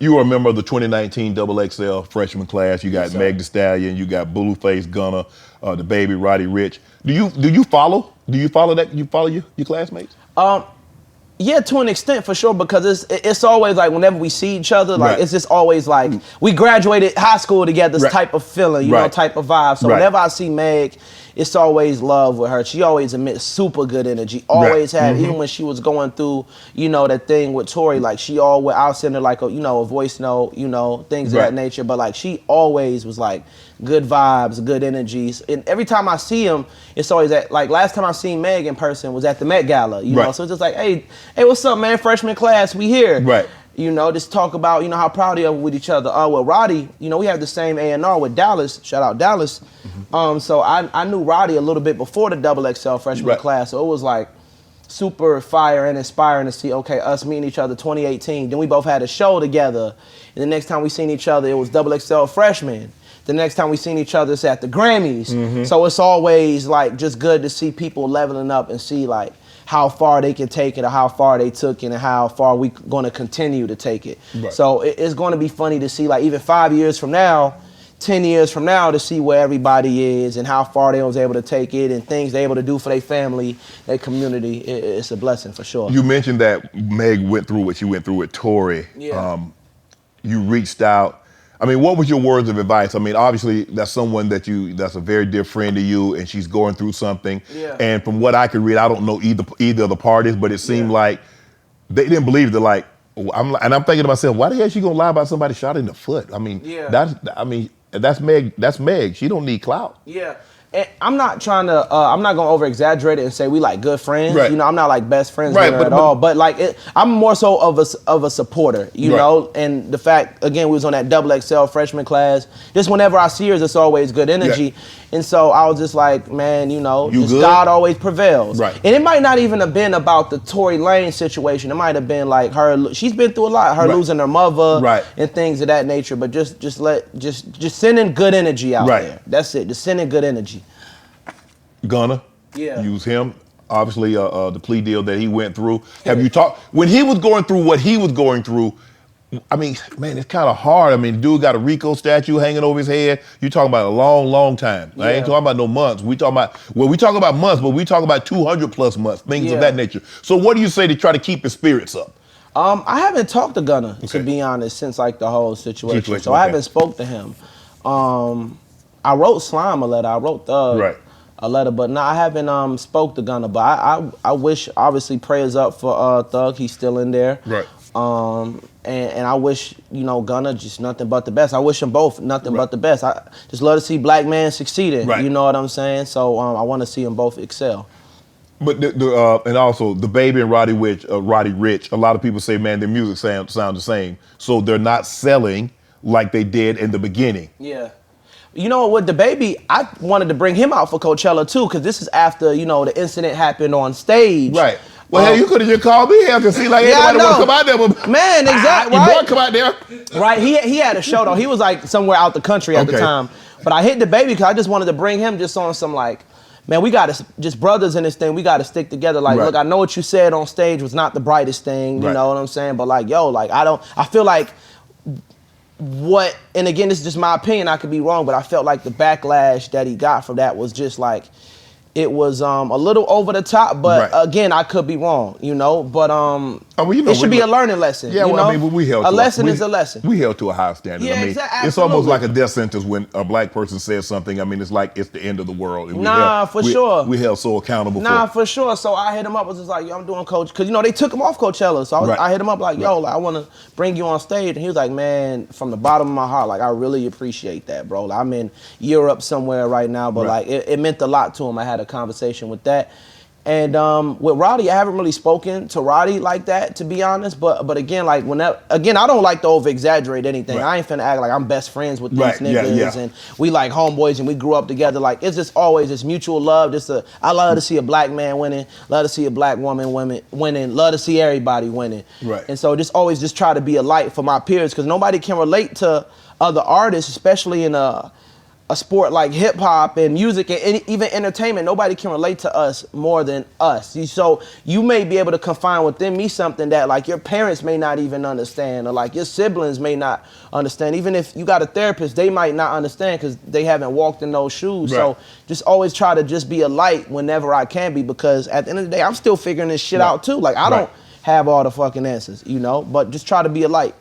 You are a member of the 2019 XXL Freshman class. You got Meg Thee Stallion, you got Blueface, Gunna, DaBaby, Roddy Ricch. Do you follow? Do you follow that? You follow your classmates? Yeah, to an extent, for sure, because it's always like whenever we see each other, like it's just always like we graduated high school together, type of feeling, you know, type of vibe. So whenever I see Meg, it's always love with her. She always emits super good energy. Always had, even when she was going through, you know, that thing with Tory, like she always, I'll send her like a, you know, a voice note, you know, things of that nature. But like she always was like good vibes, good energies. And every time I see him, it's always at, like last time I seen Meg in person was at the Met Gala, you know. So it's just like, hey, what's up, man? Freshman class, we here. You know, just talk about, you know, how proud they are with each other. Well, Roddy, you know, we have the same A&R with Dallas. Shout out Dallas. So I knew Roddy a little bit before the XXL Freshman class. So it was like super fire and inspiring to see, okay, us meeting each other 2018. Then we both had a show together. And the next time we seen each other, it was XXL Freshman. The next time we seen each other, it's at the Grammys. So it's always like just good to see people leveling up and see like how far they can take it, or how far they took it, and how far we gonna continue to take it. So it's gonna be funny to see, like, even 5 years from now, 10 years from now, to see where everybody is and how far they was able to take it and things they able to do for their family, their community. It's a blessing for sure. You mentioned that Meg went through what she went through with Tory. You reached out. I mean, what was your words of advice? I mean, obviously, that's someone that's a very dear friend to you, and she's going through something. And from what I could read, I don't know either of the parties, but it seemed like they didn't believe that. Like, I'm thinking to myself, why the hell is she gonna lie about somebody shot in the foot? I mean, that's Meg. That's Meg. She don't need clout. And I'm not trying to, I'm not gonna over exaggerate it and say we like good friends. You know, I'm not like best friends with her at all. But like, I'm more so of a supporter, you know. And the fact, again, we was on that XXL Freshman class. Just whenever I see her, it's always good energy. And so I was just like, man, you know, God always prevails. And it might not even have been about the Tory Lanez situation. It might have been like her. She's been through a lot. Her losing her mother and things of that nature. But just sending good energy out there. That's it. Just sending good energy. Gunna, use him. Obviously, the plea deal that he went through. Have you talked when he was going through what he was going through? I mean, man, it's kind of hard. I mean, dude got a Rico statue hanging over his head. You talking about a long, long time. I ain't talking about no months. We talking about, well, we talk about months, but we talk about 200+ months, things of that nature. So what do you say to try to keep his spirits up? I haven't talked to Gunna, to be honest, since like the whole situation. So I haven't spoke to him. I wrote Slime a letter. I wrote Thug a letter, but no, I haven't spoke to Gunna. But I wish, obviously, prayers up for Thug. He's still in there. And I wish, you know, Gunna just nothing but the best. I wish them both nothing but the best. I just love to see black men succeeding. You know what I'm saying? So I want to see them both excel. But and also DaBaby and Roddy Ricch. A lot of people say, man, their music sound the same, so they're not selling like they did in the beginning. You know, with DaBaby, I wanted to bring him out for Coachella too, because this is after, you know, the incident happened on stage. Well, hell, you could have just called me here to see like everybody want to come out there. But man, exactly. Your boy come out there. He had a show though. He was like somewhere out the country at the time. But I hit DaBaby because I just wanted to bring him just on some like, man, we got to, just brothers in this thing, we got to stick together. Like, look, I know what you said on stage was not the brightest thing, you know what I'm saying? But like, yo, like, I feel like and again, this is just my opinion, I could be wrong, but I felt like the backlash that he got from that was just like, it was a little over the top, but again, I could be wrong, you know. But it should be a learning lesson. Yeah, you well, know? I mean, we held a lesson is a lesson. We held to a high standard. I mean, it's almost like a death sentence when a black person says something. I mean, it's like it's the end of the world. And for sure. We held so accountable. For sure. So I hit him up. I was just like, yo, I'm doing Coach, because you know they took him off Coachella. So I hit him up like, yo, like, I want to bring you on stage, and he was like, man, from the bottom of my heart, like I really appreciate that, bro. Like, I'm in Europe somewhere right now, but like it meant a lot to him. I had a conversation with that. And with Roddy, I haven't really spoken to Roddy like that, to be honest. But again, like I don't like to over exaggerate anything. I ain't finna act like I'm best friends with these niggas and we like homeboys and we grew up together. Like, it's just always this mutual love. I love to see a black man winning, love to see a black woman winning, love to see everybody winning. And so just always just try to be a light for my peers, because nobody can relate to other artists, especially in a a sport like hip hop and music and even entertainment, nobody can relate to us more than us. So you may be able to confine within me something that like your parents may not even understand, or like your siblings may not understand. Even if you got a therapist, they might not understand because they haven't walked in those shoes. Right. So just always try to just be a light whenever I can be, because at the end of the day, I'm still figuring this shit out too. Like I don't have all the fucking answers, you know, but just try to be a light.